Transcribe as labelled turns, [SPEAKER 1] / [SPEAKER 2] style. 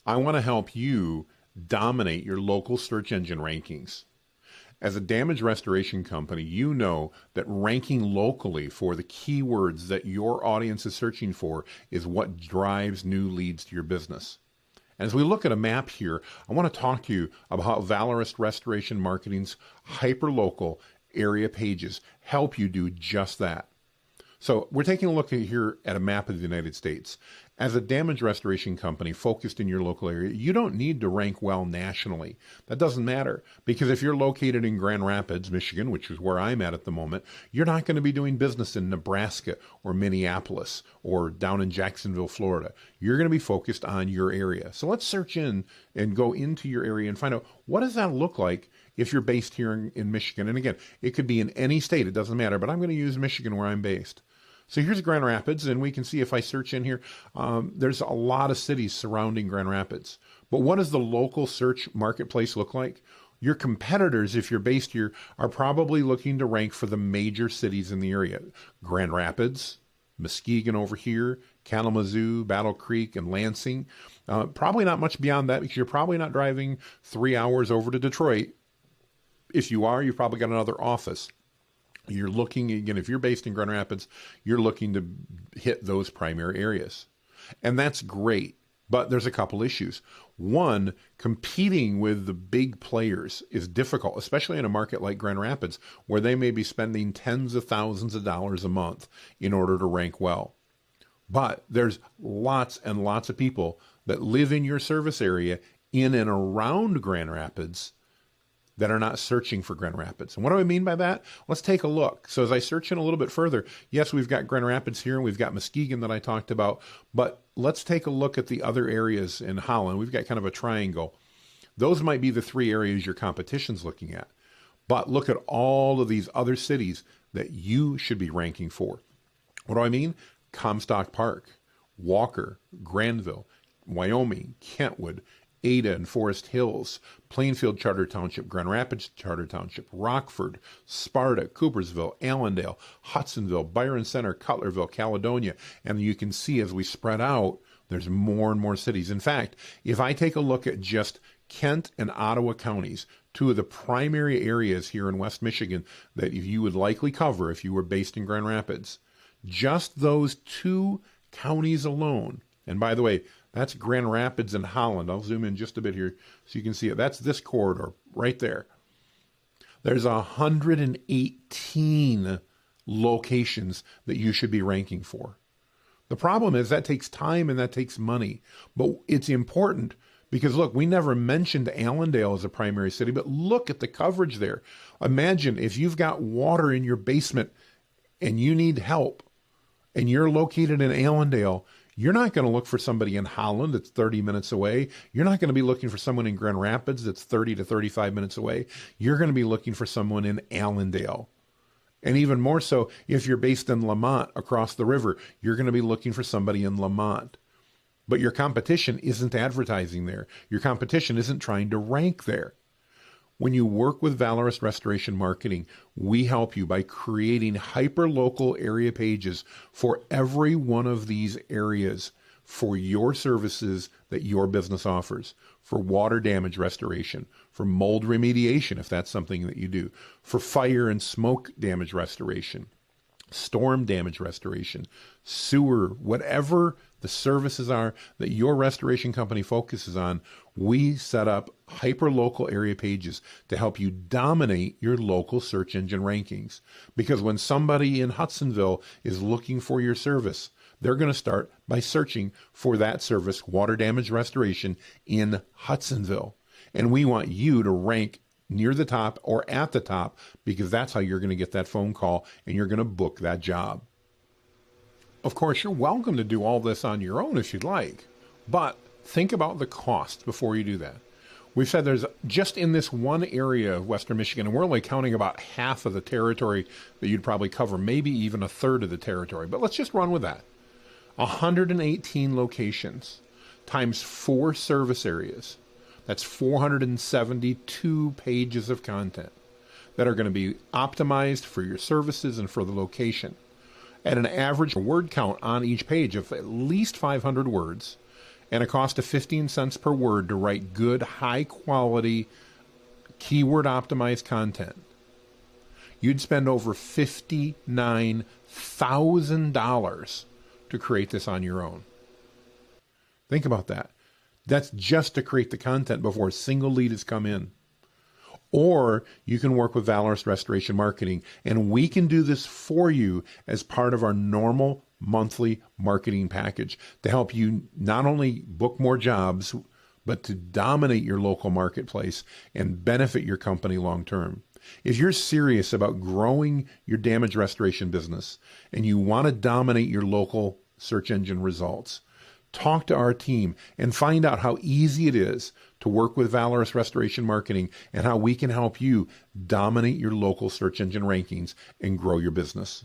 [SPEAKER 1] I want to help you dominate your local search engine rankings. As a damage restoration company, you know that ranking locally for the keywords that your audience is searching for is what drives new leads to your business. And as we look at a map here, I want to talk to you about Valorous Restoration Marketing's HyperLocal Area Pages help you do just that. So we're taking a look here at a map of the United States. As a damage restoration company focused in your local area, you don't need to rank well nationally. That doesn't matter, because if you're located in Grand Rapids, Michigan, which is where I'm at the moment, you're not going to be doing business in Nebraska or Minneapolis or down in Jacksonville, Florida. You're going to be focused on your area. So let's search in and go into your area and find out, what does that look like if you're based here in Michigan? And again, it could be in any state, it doesn't matter, but I'm going to use Michigan where I'm based. So here's Grand Rapids, and we can see if I search in here, there's a lot of cities surrounding Grand Rapids. But what does the local search marketplace look like? Your competitors, if you're based here, are probably looking to rank for the major cities in the area. Grand Rapids, Muskegon over here, Kalamazoo, Battle Creek, and Lansing. Probably not much beyond that, because you're probably not driving 3 hours over to Detroit. If you are, you've probably got another office. You're looking, again, if you're based in Grand Rapids, you're looking to hit those primary areas. And that's great, but there's a couple issues. One, competing with the big players is difficult, especially in a market like Grand Rapids, where they may be spending tens of thousands of dollars a month in order to rank well. But there's lots and lots of people that live in your service area in and around Grand Rapids that are not searching for Grand Rapids. And what do I mean by that? Let's take a look. So as I search in a little bit further, yes, we've got Grand Rapids here, and we've got Muskegon that I talked about, but let's take a look at the other areas in Holland. We've got kind of a triangle. Those might be the three areas your competition's looking at. But look at all of these other cities that you should be ranking for. What do I mean? Comstock Park, Walker, Granville, Wyoming, Kentwood, Ada and Forest Hills, Plainfield Charter Township, Grand Rapids Charter Township, Rockford, Sparta, Coopersville, Allendale, Hudsonville, Byron Center, Cutlerville, Caledonia. And you can see as we spread out, there's more and more cities. In fact, if I take a look at just Kent and Ottawa counties, two of the primary areas here in West Michigan that you would likely cover if you were based in Grand Rapids, just those two counties alone, and by the way, that's Grand Rapids and Holland. I'll zoom in just a bit here so you can see it. That's this corridor right there. There's 118 locations that you should be ranking for. The problem is that takes time and that takes money. But it's important because, look, we never mentioned Allendale as a primary city, but look at the coverage there. Imagine if you've got water in your basement and you need help and you're located in Allendale, you're not going to look for somebody in Holland that's 30 minutes away. You're not going to be looking for someone in Grand Rapids that's 30 to 35 minutes away. You're going to be looking for someone in Allendale. And even more so, if you're based in Lamont across the river, you're going to be looking for somebody in Lamont. But your competition isn't advertising there. Your competition isn't trying to rank there. When you work with Valorous Restoration Marketing, we help you by creating hyperlocal area pages for every one of these areas for your services that your business offers. For water damage restoration, for mold remediation, if that's something that you do, for fire and smoke damage restoration, storm damage restoration, sewer, whatever the services are that your restoration company focuses on, we set up hyperlocal area pages to help you dominate your local search engine rankings. Because when somebody in Hudsonville is looking for your service, they're going to start by searching for that service, water damage restoration, in Hudsonville. And we want you to rank near the top or at the top, because that's how you're going to get that phone call and you're going to book that job. Of course, you're welcome to do all this on your own if you'd like, but think about the cost before you do that. We've said there's just in this one area of Western Michigan, and we're only counting about half of the territory that you'd probably cover, maybe even a third of the territory, but let's just run with that. 118 locations times 4 service areas. That's 472 pages of content that are going to be optimized for your services and for the location. At an average word count on each page of at least 500 words, and a cost of 15 cents per word to write good, high-quality, keyword-optimized content, you'd spend over $59,000 to create this on your own. Think about that. That's just to create the content before a single lead has come in. Or you can work with Valorous Restoration Marketing, and we can do this for you as part of our normal monthly marketing package to help you not only book more jobs, but to dominate your local marketplace and benefit your company long term. If you're serious about growing your damage restoration business and you want to dominate your local search engine results, talk to our team and find out how easy it is to work with Valorous Restoration Marketing and how we can help you dominate your local search engine rankings and grow your business.